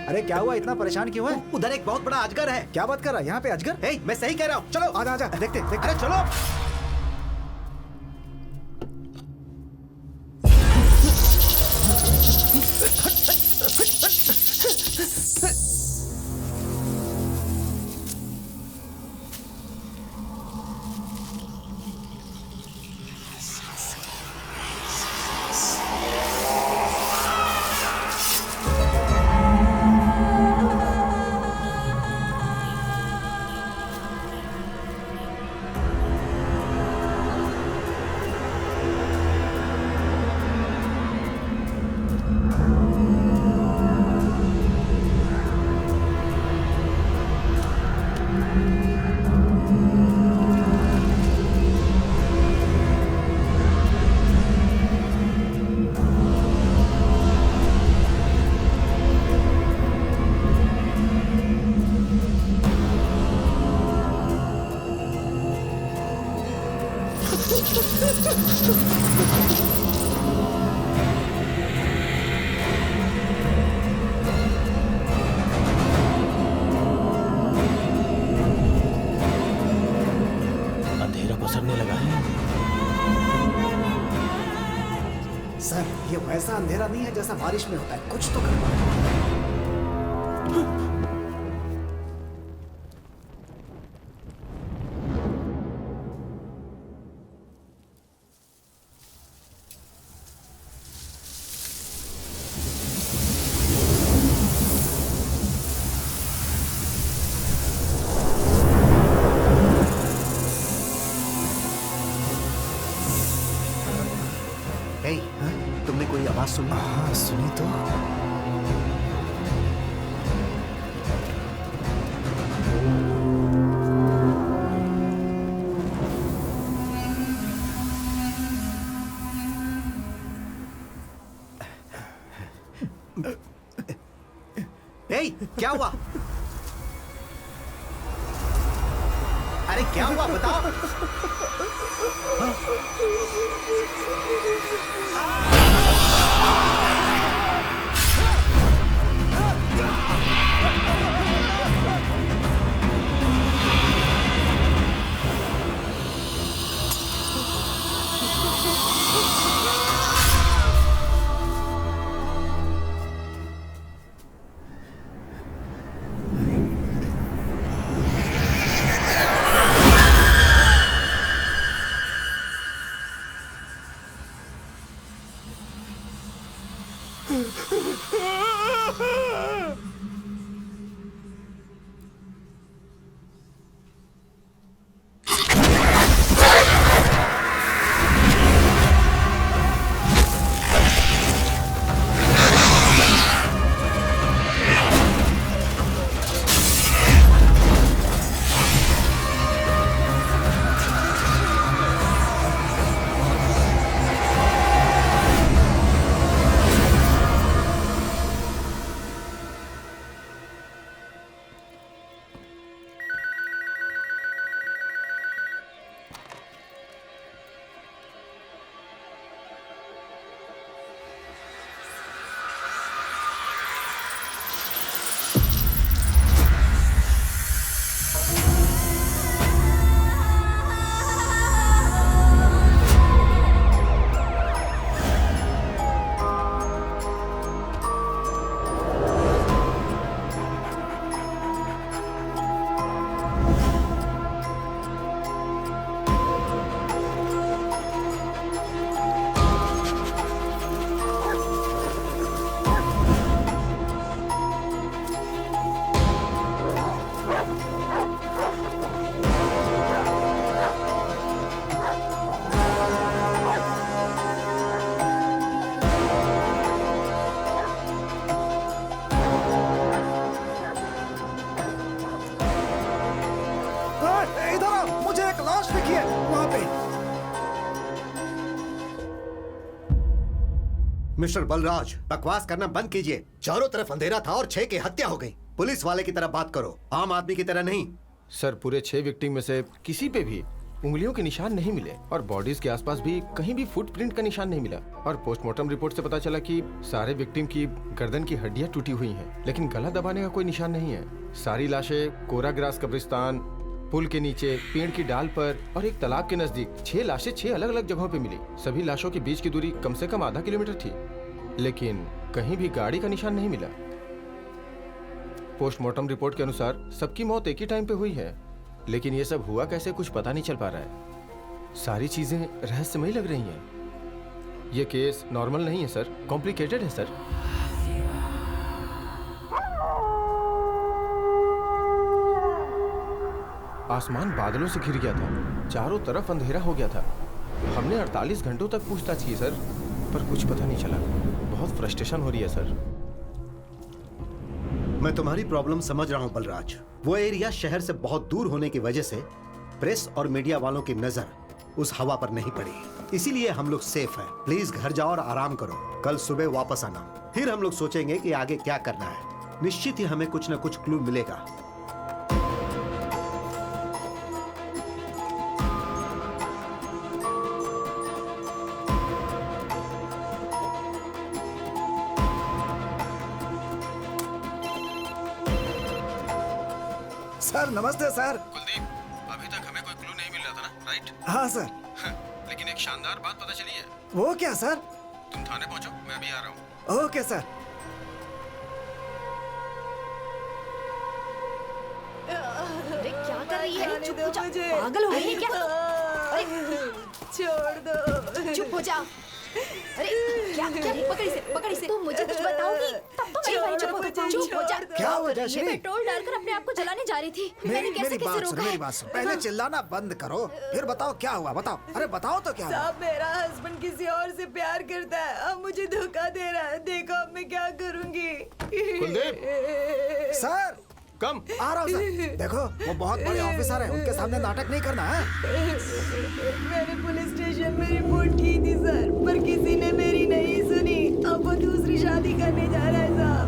अरे क्या हुआ, इतना परेशान क्यों है? उधर एक बहुत बड़ा अजगर है। क्या बात कर रहा है? यहाँ पे अजगर? मैं सही कह रहा हूँ, चलो आजा आजा, देखते देखते। अरे चलो। अंधेरा पसरने लगा है। सर, ये वैसा अंधेरा नहीं है जैसा बारिश में होता है, कुछ तो करना है। तुमने कोई आवाज सुनी? हाँ, सुनी तो। क्या हुआ? अरे क्या हुआ बताओ। मिस्टर बलराज, बकवास करना बंद कीजिए। चारों तरफ अंधेरा था और 6 की हत्या हो गई। पुलिस वाले की तरह बात करो, आम आदमी की तरह नहीं। सर, पूरे 6 विक्टिम में से किसी पे भी उंगलियों के निशान नहीं मिले और बॉडीज के आसपास भी कहीं भी फुटप्रिंट का निशान नहीं मिला। और पोस्टमार्टम रिपोर्ट से पता चला कि सारे विक्टिम की गर्दन की हड्डियां टूटी हुई हैं, लेकिन गला दबाने का कोई निशान नहीं है। सारी लाशें कोरा ग्रास कब्रिस्तान, पुल के नीचे, पेड़ की डाल पर और एक तालाब के नजदीक 6 लाशें 6 अलग अलग जगहों पे मिली। सभी लाशों के बीच की दूरी कम से कम आधा किलोमीटर थी, लेकिन कहीं भी गाड़ी का निशान नहीं मिला। पोस्टमार्टम रिपोर्ट के अनुसार सबकी मौत एक ही टाइम पे हुई है, लेकिन ये सब हुआ कैसे कुछ पता नहीं चल पा रहा है। सारी चीजें रहस्यमयी लग रही हैं। ये केस नॉर्मल नहीं है सर, कॉम्प्लिकेटेड है सर। आसमान बादलों से घिर गया था, चारों तरफ अंधेरा हो गया था। हमने 48 घंटों तक पूछताछ की सर, पर कुछ पता नहीं चला। बहुत फ्रस्ट्रेशन हो रही है सर। मैं तुम्हारी प्रॉब्लम समझ रहा हूं बलराज। वो एरिया शहर से बहुत दूर होने की वजह से प्रेस और मीडिया वालों की नजर उस हवा पर नहीं पड़ी, इसीलिए हम लोग सेफ हैं। प्लीज घर जाओ और आराम करो, कल सुबह वापस आना, फिर हम लोग सोचेंगे कि आगे क्या करना है। निश्चित ही हमें कुछ न कुछ क्लू मिलेगा। सर नमस्ते सर। कुलदीप, अभी तक हमें कोई क्लू नहीं मिल रहा था ना, राइट? हाँ सर। लेकिन एक शानदार बात पता चली है। वो क्या सर? तुम थाने पहुंचो, मैं अभी आ रहा हूँ। Okay sir. अरे क्या कर रही है? चुप हो जा। पागल हो गई है क्या? अरे छोड़ दो। चुप हो जा। अरे क्या पकड़ इसे। तुम मुझे कुछ बताओगी तब तो मेरी वाइफ चुप हो जा। क्या हुआ जयश्री? ये पेट्रोल डालकर अपने आप को जलाने जा रही थी। मैंने कैसे रोका? मेरी बात सुन। पहले चिल्लाना बंद करो, फिर बताओ क्या हुआ। बताओ। अरे बताओ तो क्या हुआ? साहब मेरा हस्बैंड किसी और से प्यार करता है, अब मुझे धोखा दे रहा है। देखो अब मैं क्या करूंगी। कुलदीप! सर कम आ रहा हूँ सर। देखो वो बहुत बड़े ऑफिसर हैं, उनके सामने नाटक नहीं करना है। मैंने पुलिस स्टेशन में रिपोर्ट की थी सर, पर किसी ने मेरी नहीं सुनी। अब वो दूसरी शादी करने जा रहा है साहब।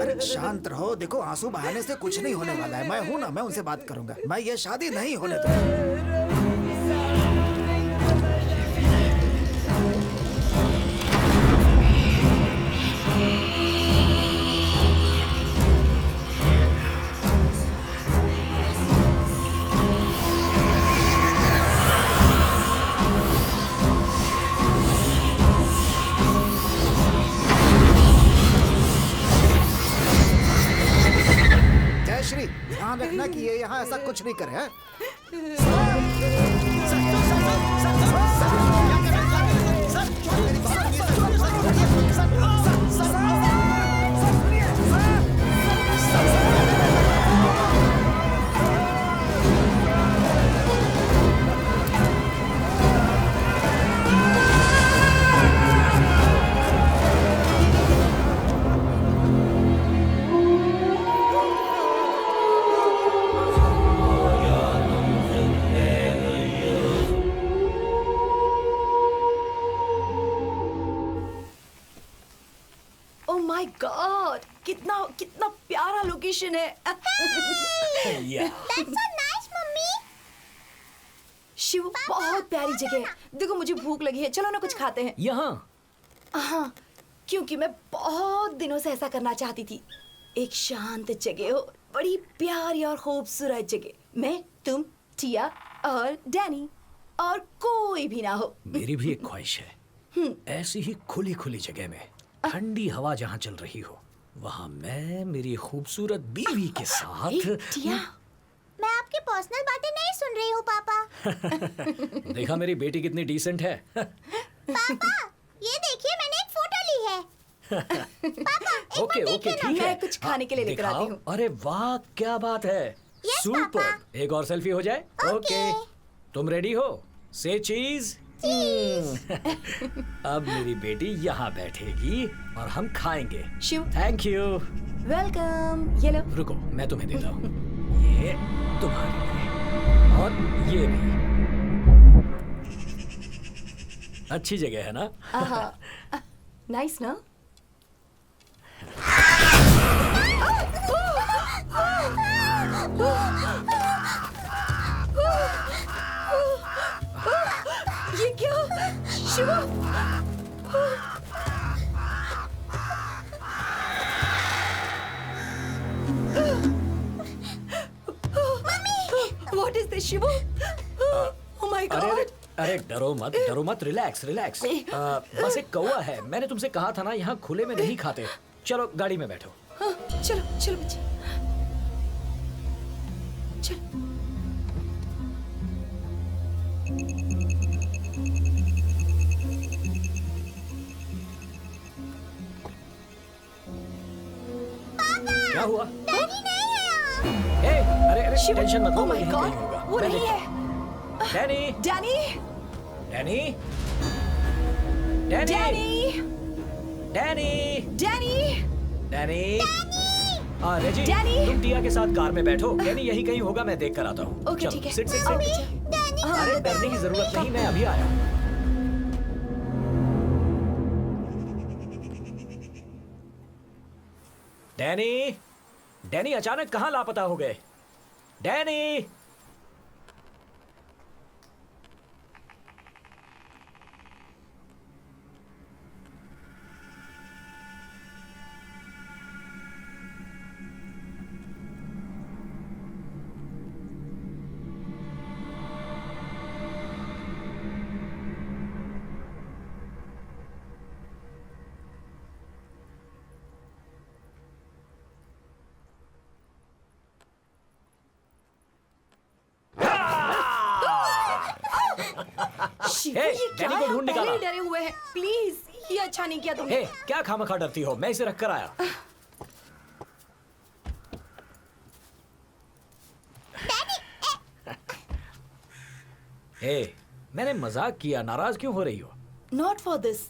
अरे शांत रहो। देखो आंसू बहाने से कुछ नहीं होने वाला है। मैं हूँ ना, मैं उनसे बात करूंगा। मैं ये शादी नहीं होने दूंगा। जयश्री ध्यान रखना कि ये यहाँ ऐसा कुछ नहीं करे हैं? ओह माय गॉड, कितना कितना प्यारा लोकेशन है। शिव बहुत प्यारी जगह है। देखो मुझे भूख लगी है, चलो ना कुछ खाते हैं। यहाँ हाँ, क्योंकि मैं बहुत दिनों से ऐसा करना चाहती थी। एक शांत जगह हो, बड़ी प्यारी और खूबसूरत जगह। मैं, तुम, टिया और डैनी, और कोई भी ना हो। मेरी भी एक ख्वाहिश है, ऐसी ही खुली खुली जगह में ठंडी हवा जहाँ चल रही हो, वहाँ मैं मेरी खूबसूरत बीवी के साथ। टिया, मैं आपकी पर्सनल बातें नहीं सुन रही हूँ पापा। देखा मेरी बेटी कितनी डिसेंट है। पापा ये देखिए मैंने एक फोटो ली है। पापा एक ओके बार ओके देखिए ना। ठीक है, मैं कुछ खाने के लिए लेकर आती दिखाओ। हूँ। अरे वाह क्या बात है, Yes, सुपर। पापा। एक और सेल्फी हो जाए। ओके तुम रेडी हो? से चीज। अब मेरी बेटी यहाँ बैठेगी और हम खाएंगे। Shiv, thank you. वेलकम। ये लो। रुको मैं तुम्हें देता हूँ, ये तुम्हारे लिए और ये भी। अच्छी जगह है ना? नाइस ना? What is this, Shivu? Oh my अरे अरे God! अरे डरो मत, रिलैक्स रिलैक्स। बस एक कौवा है, मैंने तुमसे कहा था ना यहाँ खुले में नहीं खाते। चलो गाड़ी में बैठो। हाँ, चलो चलो बच्चे, चलो। क्या हुआ? ए, अरे अरे शिव, टेंशन मत लो, oh my यहीं God, कहीं होगा। वो मैं नहीं देखता है। हूँ। Danny, Danny, Danny, Danny, Danny, Danny, Danny, Danny. हाँ रेजी, डैनी। तुम टिया के साथ कार में बैठो। डैनी यहीं कहीं होगा, मैं देख कर आता हूँ। ओके चलो, ठीक है। Sit sit sit. हाँ, अरे डरने की जरूरत नहीं, मैं अभी आया। डैनी, डैनी अचानक कहाँ लापता हो गए? डैनी। शिवू, हे, ये क्या डैनी को है? हम ढूंढ पहले निकाला। ही डरे हुए हैं। प्लीज, ये अच्छा नहीं किया तुमने। हे, क्या खामखा डरती हो? मैं इसे रख कर आया। हे, मैंने मजाक किया, नाराज क्यों हो रही हो? Not for this.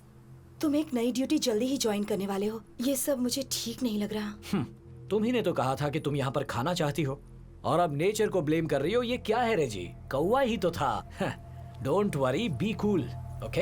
तुम एक नई ड्यूटी जल्दी ही ज्वाइन करने वाले हो, ये सब मुझे ठीक नहीं लग रहा। तुम ही ने तो कहा था कि तुम यहाँ पर खाना चाहती हो, और अब नेचर को ब्लेम कर रही हो। ये क्या है रेजी? कौवा ही तो था। Don't worry, be cool, okay?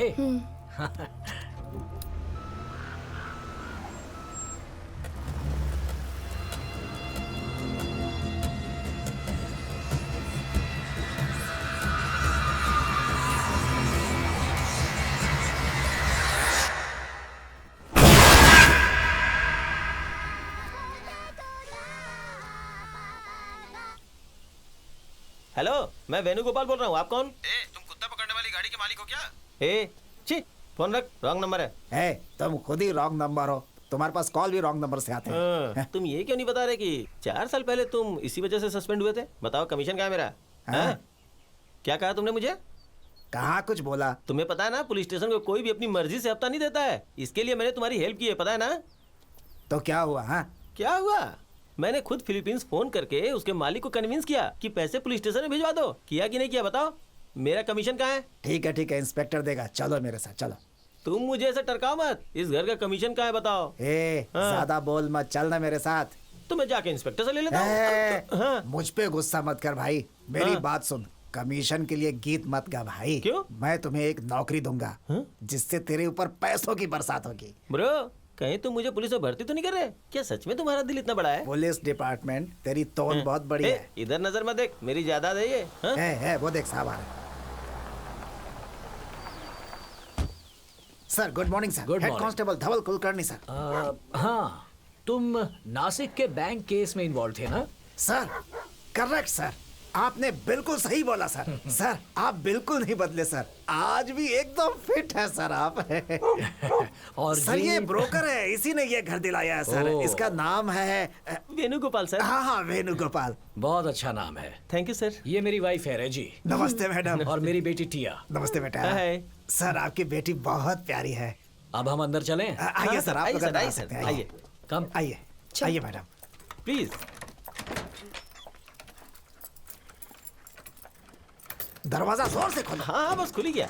Hello, मैं वेणुगोपाल बोल रहा हूँ। आप कौन? तुम कुत्ता पकड़ने वाली गाड़ी के मालिक हो क्या? ए, छी, फोन रख, रॉन्ग नंबर है। है तुम खुद ही रॉन्ग नंबर हो, तुम्हारे पास कॉल भी रॉन्ग नंबर से आते हैं। तुम ये क्यों नहीं बता रहे कि 4 साल पहले तुम इसी वजह से सस्पेंड हुए थे? बताओ, कमीशन कहाँ है मेरा? हैं? क्या कहा तुमने मुझे? कहाँ कुछ बोला? तुम्हें पता है ना, पुलिस स्टेशन को कोई भी अपनी मर्जी से हफ्ता नहीं देता है। इसके लिए मैंने तुम्हारी हेल्प की है, पता है ना? तो क्या हुआ? हाँ, क्या हुआ? मैंने खुद फिलीपींस फोन करके उसके मालिक को कन्विंस किया कि पैसे पुलिस स्टेशन में भिजवा दो। किया कि नहीं किया बताओ? मेरा कमीशन कहाँ है? ठीक है, इंस्पेक्टर देगा। चलो मेरे साथ चलो। तुम मुझे ऐसे टरकाओ मत। इस घर का कमीशन कहाँ है बताओ? हाँ। ज्यादा बोल मत, चलना मेरे साथ। तो मैं जाके इंस्पेक्टर से ले लेता हूँ। हाँ। मुझ पे गुस्सा मत कर भाई, मेरी हाँ। बात सुन। कमीशन के लिए गीत मत गा भाई। क्यों? मैं तुम्हें एक नौकरी दूंगा जिससे तेरे ऊपर पैसों की बरसात होगी। ब्रो, कहीं तुम मुझे पुलिस में भर्ती तो नहीं कर रहे? क्या सच में तुम्हारा दिल इतना बड़ा है? पुलिस डिपार्टमेंट तेरी तोन बहुत बड़ी है। इधर नजर मत देख, मेरी जायदाद है ये। हाँ? है वो देख साहब आ रहे हैं। Sir good morning sir. Good head morning. Constable Dhawal Kulkarni sir. हाँ, तुम नासिक के बैंक केस में इन्वॉल्व थे ना? सर करेक्ट सर, आपने बिल्कुल सही बोला सर। सर आप बिल्कुल नहीं बदले सर, आज भी एकदम फिट है सर आप। और सर ये ब्रोकर है, इसी ने ये घर दिलाया है सर। ओह। इसका नाम है वेणुगोपाल सर। हाँ वेणुगोपाल। बहुत अच्छा नाम है। Thank you sir. ये मेरी वाइफ है रेजी, नमस्ते मैडम। और मेरी बेटी टिया। नमस्ते बेटा। हाय। सर आपकी बेटी बहुत प्यारी है। अब हम अंदर चलें? आइए सर, आप आइए लोग सर, अंदर आ आइए सकते सर, हैं। आइए। कम। आइए आइए मैडम। प्लीज। दरवाजा जोर से खोलो। हाँ हाँ, बस खुल ही गया।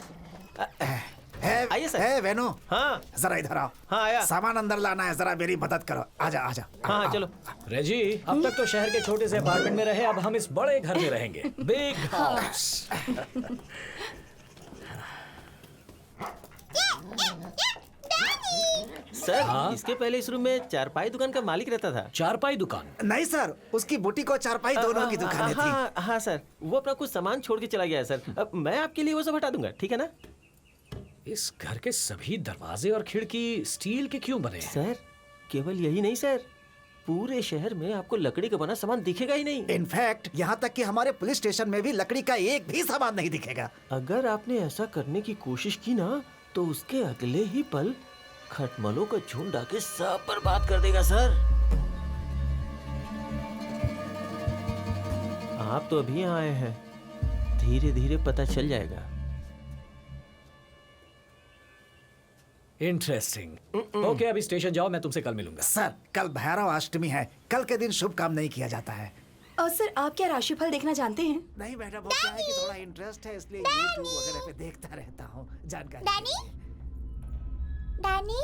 आइए सर। है वेनु, हाँ जरा इधर आओ। हाँ, आया। सामान अंदर लाना है, जरा मेरी मदद करो। आजा आजा। हाँ आओ। चलो। रेजी, अब तक तो शहर के छोटे से अपार्टमेंट में रहे, अब हम इस बड़े घर में रहेंगे। Big house. सर, इसके पहले इस रूम में चारपाई दुकान का मालिक रहता था। चारपाई दुकान? नहीं सर, उसकी बुटीक और चारपाई दोनों की दुकानें थी। हाँ हाँ सर, वो अपना कुछ सामान छोड़ के चला गया है सर। अब मैं आपके लिए वो सब हटा दूंगा, ठीक है ना? इस घर के सभी दरवाजे और खिड़की स्टील के क्यों बने हैं? सर केवल यही नहीं सर, पूरे शहर में आपको लकड़ी का बना सामान दिखेगा ही नहीं। इनफैक्ट यहाँ तक कि हमारे पुलिस स्टेशन में भी लकड़ी का एक भी सामान नहीं दिखेगा। अगर आपने ऐसा करने की कोशिश की ना तो उसके अगले ही पल खटमलों का झुंड आके सब बर्बाद कर देगा सर। आप तो अभी यहाँ आए हैं, धीरे धीरे पता चल जाएगा। इंटरेस्टिंग। ओके अभी स्टेशन जाओ, मैं तुमसे कल मिलूंगा। सर कल भैरव अष्टमी है, कल के दिन शुभ काम नहीं किया जाता है। और सर आप क्या राशिफल देखना जानते हैं? नहीं मैडम, वो क्या है कि थोड़ा इंटरेस्ट है इसलिए यूट्यूब वगैरह पे देखता रहता हूँ जानकारी। डैनी डैनी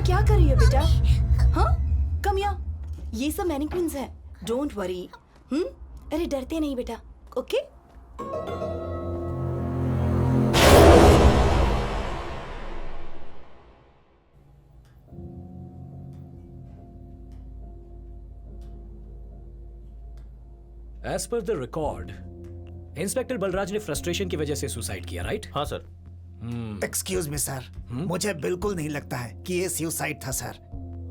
क्या कर रही हो बेटा? हाँ कम यहाँ, ये सब मैनिक्विन्स हैं, डोंट वरी। अरे डरते नहीं बेटा, okay? As per the record inspector Balraj ने फ्रस्ट्रेशन की वजह से सुसाइड किया, राइट? हाँ सर। एक्सक्यूज मी सर, मुझे बिल्कुल नहीं लगता है कि ये सुसाइड था सर।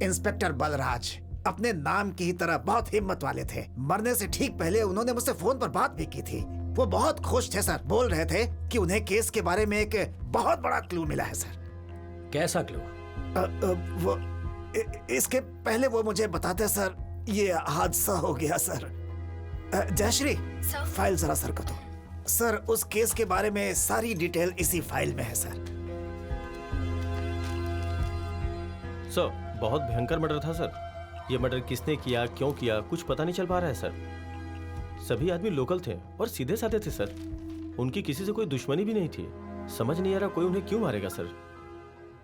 इंस्पेक्टर बलराज अपने नाम की ही तरह बहुत हिम्मत वाले थे। मरने से ठीक पहले उन्होंने मुझसे फोन पर बात भी की थी। वो बहुत खुश थे सर, बोल रहे थे कि उन्हें केस के बारे में एक बहुत बड़ा क्लू मिला है सर। कैसा क्लू? वो इसके पहले वो मुझे बताते सर, ये हादसा हो गया सर। जयश्री, फाइल जरा सर को दो। सर उस केस के बारे में सारी डिटेल इसी फाइल में है सर। सर बहुत भयंकर मर्डर था सर। ये मर्डर किसने किया, क्यों किया, कुछ पता नहीं चल पा रहा है सर। सभी आदमी लोकल थे और सीधे साधे थे सर। उनकी किसी से कोई दुश्मनी भी नहीं थी। समझ नहीं आ रहा कोई उन्हें क्यों मारेगा सर।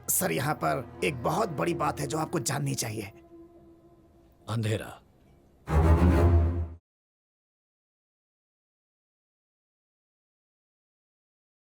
सर यहाँ पर एक बहुत बड़ी बात है जो आपको जाननी चाहिए। अंधेरा।